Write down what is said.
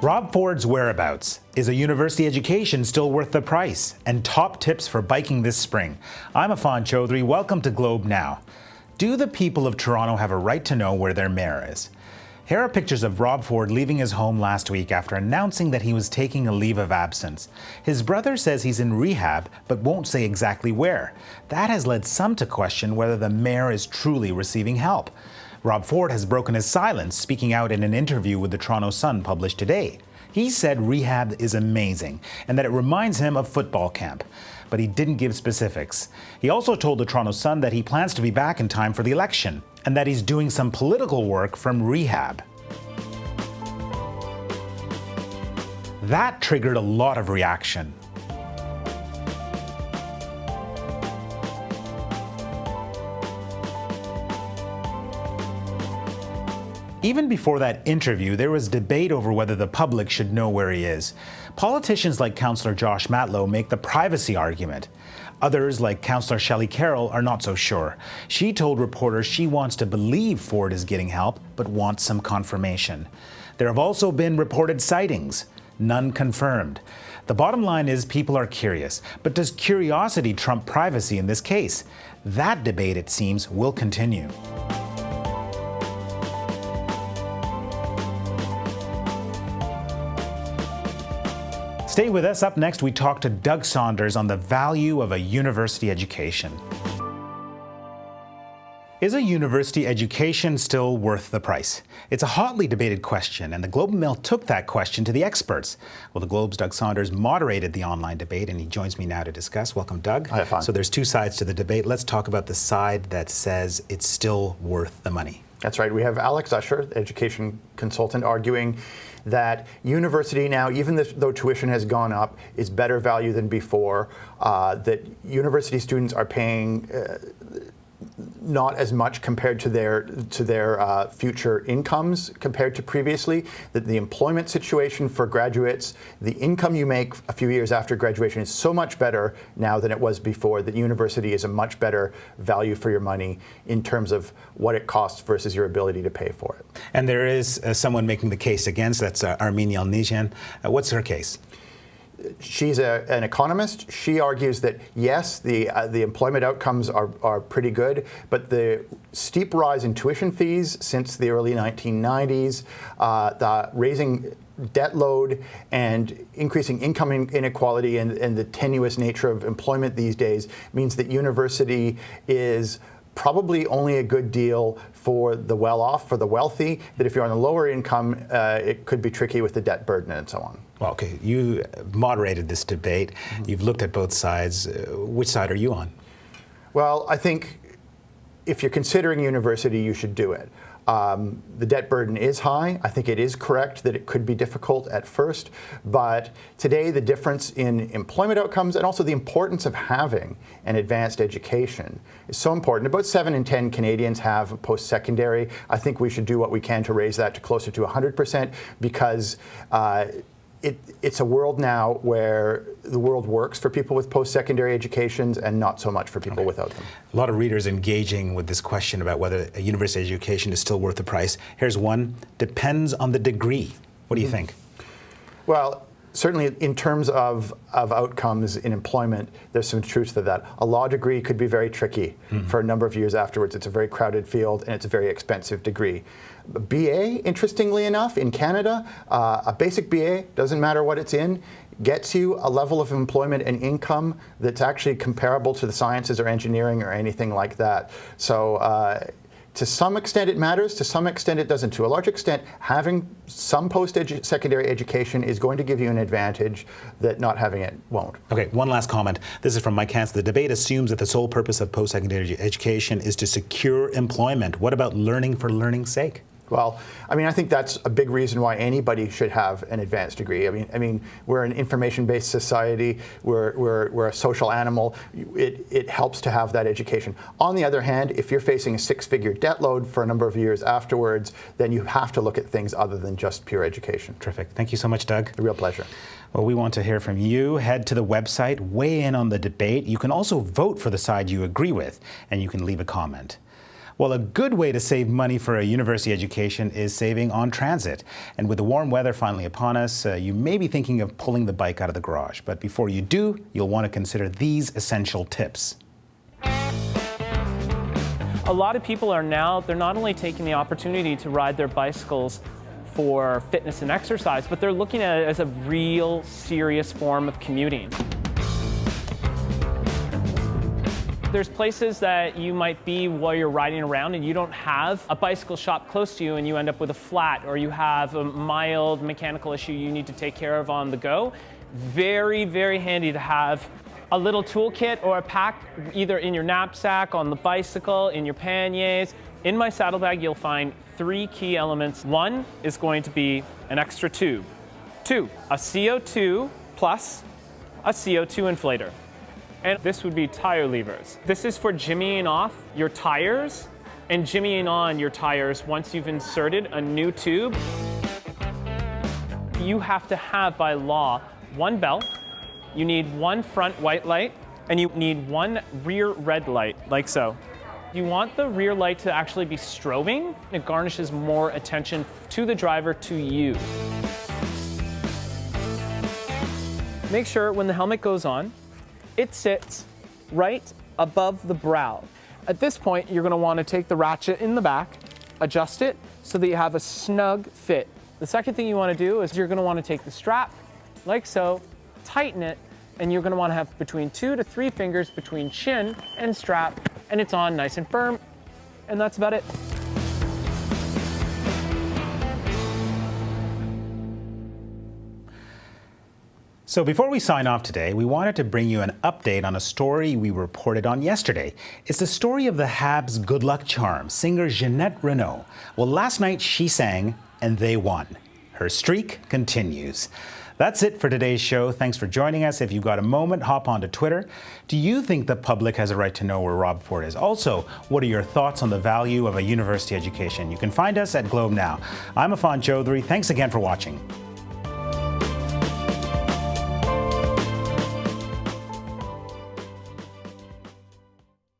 Rob Ford's whereabouts. Is a university education still worth the price? And top tips for biking this spring. I'm Affan Chowdhry. Welcome to Globe Now. Do the people of Toronto have a right to know where their mayor is? Here are pictures of Rob Ford leaving his home last week after announcing that he was taking a leave of absence. His brother says he's in rehab, but won't say exactly where. That has led some to question whether the mayor is truly receiving help. Rob Ford has broken his silence, speaking out in an interview with the Toronto Sun published today. He said rehab is amazing and that it reminds him of football camp, but he didn't give specifics. He also told the Toronto Sun that he plans to be back in time for the election and that he's doing some political work from rehab. That triggered a lot of reaction. Even before that interview, there was debate over whether the public should know where he is. Politicians like Councillor Josh Matlow make the privacy argument. Others, like Councillor Shelley Carroll, are not so sure. She told reporters she wants to believe Ford is getting help, but wants some confirmation. There have also been reported sightings, none confirmed. The bottom line is people are curious, but does curiosity trump privacy in this case? That debate, it seems, will continue. Stay with us. Up next, we talk to Doug Saunders on the value of a university education. Is a university education still worth the price? It's a hotly debated question, and the Globe and Mail took that question to the experts. Well, the Globe's Doug Saunders moderated the online debate, and he joins me now to discuss. Welcome, Doug. Hi, Affan. So there's two sides to the debate. Let's talk about the side that says it's still worth the money. That's right. We have Alex Usher, education consultant, arguing that university now, even though tuition has gone up, is better value than before, that university students are paying not as much compared to their future incomes compared to previously, that the employment situation for graduates, the income you make a few years after graduation is so much better now than it was before, that university is a much better value for your money in terms of what it costs versus your ability to pay for it. And there is someone making the case against, that's Armine Yalnizyan. What's her case? She's an economist. She argues that yes, the employment outcomes are pretty good, but the steep rise in tuition fees since the early 1990s, the raising debt load and increasing income inequality and the tenuous nature of employment these days means that university is probably only a good deal for the well-off, for the wealthy, that if you're on a lower income, it could be tricky with the debt burden and so on. Well, okay, you moderated this debate. Mm-hmm. You've looked at both sides. Which side are you on? Well, I think if you're considering university, you should do it. The debt burden is high. I think it is correct that it could be difficult at first, but today the difference in employment outcomes and also the importance of having an advanced education is so important. About 7 in 10 Canadians have post-secondary. I think we should do what we can to raise that to closer to 100% because it's a world now where the world works for people with post-secondary educations and not so much for people without them. A lot of readers engaging with this question about whether a university education is still worth the price. Here's one. Depends on the degree. What do you think? Well, certainly in terms of outcomes in employment, there's some truth to that. A law degree could be very tricky for a number of years afterwards. It's a very crowded field and it's a very expensive degree. BA, interestingly enough, in Canada, a basic BA, doesn't matter what it's in, gets you a level of employment and income that's actually comparable to the sciences or engineering or anything like that. So to some extent it matters, to some extent it doesn't. To a large extent, having some post-secondary education is going to give you an advantage that not having it won't. Okay, one last comment. This is from Mike Hansen. The debate assumes that the sole purpose of post-secondary education is to secure employment. What about learning for learning's sake? Well, I mean, I think that's a big reason why anybody should have an advanced degree. I mean, we're an information-based society. We're a social animal. It helps to have that education. On the other hand, if you're facing a 6-figure debt load for a number of years afterwards, then you have to look at things other than just pure education. Terrific. Thank you so much, Doug. A real pleasure. Well, we want to hear from you. Head to the website, weigh in on the debate. You can also vote for the side you agree with, and you can leave a comment. Well, a good way to save money for a university education is saving on transit. And with the warm weather finally upon us, you may be thinking of pulling the bike out of the garage. But before you do, you'll want to consider these essential tips. A lot of people are now, they're not only taking the opportunity to ride their bicycles for fitness and exercise, but they're looking at it as a real serious form of commuting. There's places that you might be while you're riding around and you don't have a bicycle shop close to you and you end up with a flat, or you have a mild mechanical issue you need to take care of on the go. Very, very handy to have a little toolkit or a pack either in your knapsack, on the bicycle, in your panniers. In my saddlebag, you'll find 3 key elements. 1 is going to be an extra tube. 2, a CO2 plus a CO2 inflator. And this would be tire levers. This is for jimmying off your tires and jimmying on your tires once you've inserted a new tube. You have to have, by law, 1 belt, you need 1 front white light, and you need 1 rear red light, like so. You want the rear light to actually be strobing. It garnishes more attention to the driver, to you. Make sure when the helmet goes on, it sits right above the brow. At this point, you're going to want to take the ratchet in the back, adjust it so that you have a snug fit. The second thing you want to do is you're going to want to take the strap, like so, tighten it, and you're going to want to have between 2 to 3 fingers between chin and strap, and it's on nice and firm, and that's about it. So before we sign off today, we wanted to bring you an update on a story we reported on yesterday. It's the story of the Habs' good luck charm, singer Jeanette Renaud. Well, last night she sang, and they won. Her streak continues. That's it for today's show. Thanks for joining us. If you've got a moment, hop onto Twitter. Do you think the public has a right to know where Rob Ford is? Also, what are your thoughts on the value of a university education? You can find us at Globe Now. I'm Affan Chowdhry. Thanks again for watching.